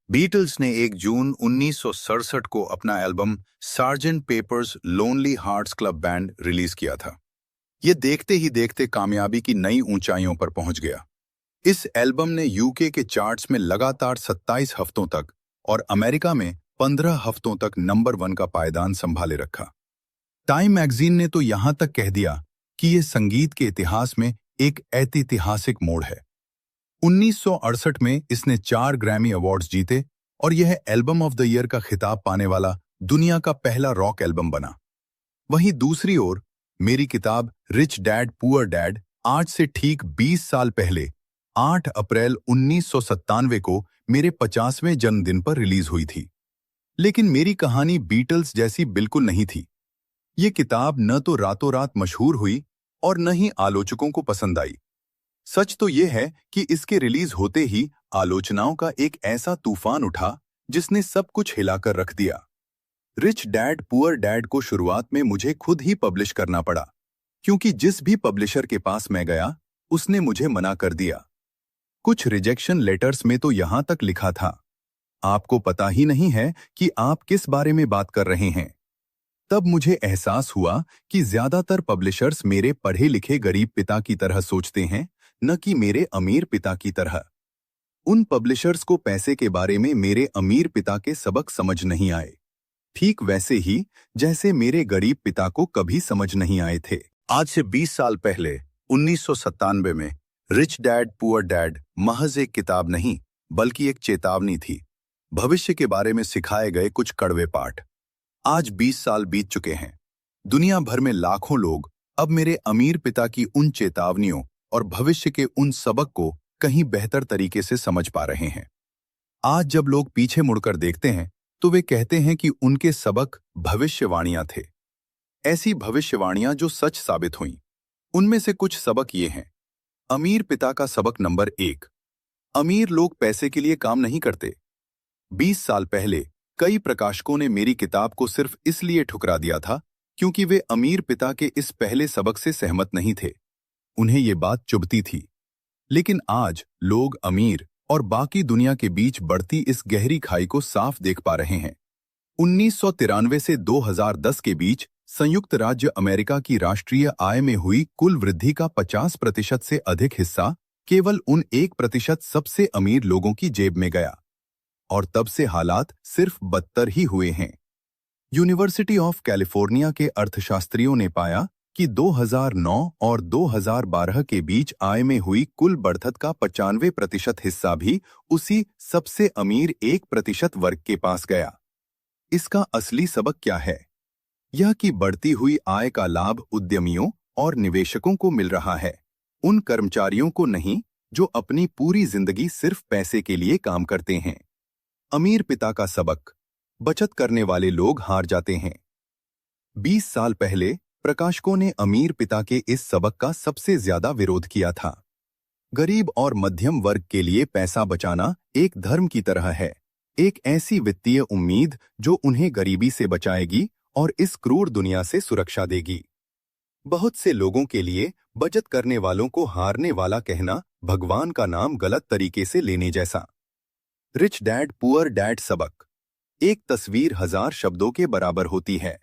Beatles ने 1 जून 1967 को अपना album sergeant papers lonely hearts club band release किया था। ये देखते ही देखते कामयाबी की नई ऊंचाइयों पर पहुंच गया। इस एल्बम ने यूके के चार्ट्स में लगातार 27 हफ्तों तक और अमेरिका में 15 हफ्तों तक नंबर 1 का पायदान संभाले रखा। टाइम मैगजीन ने तो यहां तक कह दिया कि यह संगीत के इतिहास में एक ऐतिहासिक मोड़ है। 1968 में इसने 4 ग्रैमी अवार्ड्स जीते और यह एल्बम ऑफ द ईयर का खिताब पाने वाला दुनिया का पहला रॉक एल्बम बना। वहीं दूसरी ओर मेरी किताब रिच डैड पुअर डैड आज से ठीक 20 साल पहले 8 अप्रैल 1997 को मेरे 50वें जन्मदिन पर रिलीज हुई थी। लेकिन मेरी कहानी बीटल्स जैसी बिल्कुल नहीं थी। ये किताब न तो रातों रात मशहूर हुई और न ही आलोचकों को पसंद आई। सच तो यह है कि इसके रिलीज होते ही आलोचनाओं का एक ऐसा तूफान उठा जिसने सब कुछ हिलाकर रख दिया। रिच डैड पुअर डैड को शुरुआत में मुझे खुद ही पब्लिश करना पड़ा, क्योंकि जिस भी पब्लिशर के पास मैं गया उसने मुझे मना कर दिया। कुछ रिजेक्शन लेटर्स में तो यहां तक लिखा था, आपको पता ही नहीं है कि आप किस बारे में बात कर रहे हैं। तब मुझे एहसास हुआ कि ज्यादातर पब्लिशर्स मेरे पढ़े लिखे गरीब पिता की तरह सोचते हैं, न कि मेरे अमीर पिता की तरह। उन पब्लिशर्स को पैसे के बारे में मेरे अमीर पिता के सबक समझ नहीं आए, ठीक वैसे ही जैसे मेरे गरीब पिता को कभी समझ नहीं आए थे। आज से 20 साल पहले 1997 में रिच डैड पुअर डैड महज एक किताब नहीं बल्कि एक चेतावनी थी, भविष्य के बारे में सिखाए गए कुछ कड़वे पाठ। आज 20 साल बीत चुके हैं। दुनिया भर में लाखों लोग अब मेरे अमीर पिता की उन चेतावनियों और भविष्य के उन सबक को कहीं बेहतर तरीके से समझ पा रहे हैं। आज जब लोग पीछे मुड़कर देखते हैं तो वे कहते हैं कि उनके सबक भविष्यवाणियां थे, ऐसी भविष्यवाणियां जो सच साबित हुईं। उनमें से कुछ सबक ये हैं। अमीर पिता का सबक नंबर 1, अमीर लोग पैसे के लिए काम नहीं करते। 20 साल पहले कई प्रकाशकों ने मेरी किताब को सिर्फ इसलिए ठुकरा दिया था क्योंकि वे अमीर पिता के इस पहले सबक से सहमत नहीं थे। उन्हें ये बात चुभती थी। लेकिन आज लोग अमीर और बाकी दुनिया के बीच बढ़ती इस गहरी खाई को साफ देख पा रहे हैं। 1993 से 2010 के बीच संयुक्त राज्य अमेरिका की राष्ट्रीय आय में हुई कुल वृद्धि का 50% से अधिक हिस्सा केवल उन 1% सबसे अमीर लोगों की जेब में गया। और तब से हालात सिर्फ बदतर ही हुए हैं। यूनिवर्सिटी ऑफ कैलिफोर्निया के अर्थशास्त्रियों ने पाया कि 2009 और 2012 के बीच आय में हुई कुल बढ़त का 95% हिस्सा भी उसी सबसे अमीर 1% वर्ग के पास गया। इसका असली सबक क्या है? यह कि बढ़ती हुई आय का लाभ उद्यमियों और निवेशकों को मिल रहा है, उन कर्मचारियों को नहीं जो अपनी पूरी जिंदगी सिर्फ पैसे के लिए काम करते हैं। अमीर पिता का सबक, बचत करने वाले लोग हार जाते हैं। 20 साल पहले प्रकाशकों ने अमीर पिता के इस सबक का सबसे ज्यादा विरोध किया था। गरीब और मध्यम वर्ग के लिए पैसा बचाना एक धर्म की तरह है, एक ऐसी वित्तीय उम्मीद जो उन्हें गरीबी से बचाएगी और इस क्रूर दुनिया से सुरक्षा देगी। बहुत से लोगों के लिए बचत करने वालों को हारने वाला कहना भगवान का नाम गलत तरीके से लेने जैसा। रिच डैड पुअर डैड सबक, एक तस्वीर 1000 शब्दों के बराबर होती है।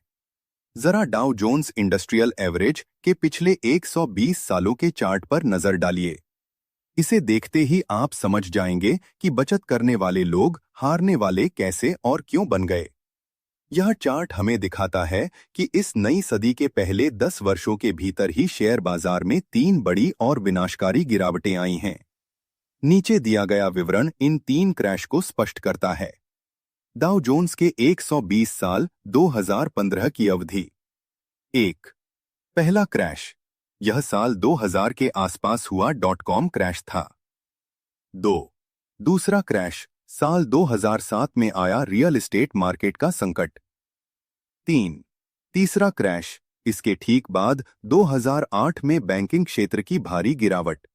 जरा डाउ जोन्स इंडस्ट्रियल एवरेज के पिछले 120 सालों के चार्ट पर नजर डालिए। इसे देखते ही आप समझ जाएंगे कि बचत करने वाले लोग हारने वाले कैसे और क्यों बन गए। यह चार्ट हमें दिखाता है कि इस नई सदी के पहले 10 वर्षों के भीतर ही शेयर बाजार में 3 बड़ी और विनाशकारी गिरावटें आई हैं। नीचे दिया गया विवरण इन 3 क्रैश को स्पष्ट करता है। डाउ जोन्स के 120 साल 2015 की अवधि। 1. पहला क्रैश, यह साल 2000 के आसपास हुआ .com क्रैश था। 2. दूसरा क्रैश, साल 2007 में आया रियल एस्टेट मार्केट का संकट। 3. तीसरा क्रैश, इसके ठीक बाद 2008 में बैंकिंग क्षेत्र की भारी गिरावट।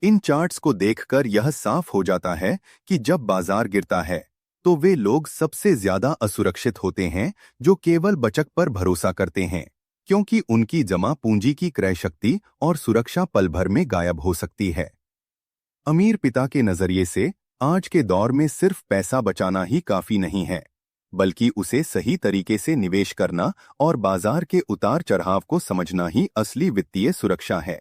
इन चार्ट्स को देखकर यह साफ हो जाता है कि जब बाजार गिरता है तो वे लोग सबसे ज्यादा असुरक्षित होते हैं जो केवल बचत पर भरोसा करते हैं, क्योंकि उनकी जमा पूंजी की क्रय शक्ति और सुरक्षा पल भर में गायब हो सकती है। अमीर पिता के नजरिए से आज के दौर में सिर्फ पैसा बचाना ही काफी नहीं है, बल्कि उसे सही तरीके से निवेश करना और बाजार के उतार चढ़ाव को समझना ही असली वित्तीय सुरक्षा है।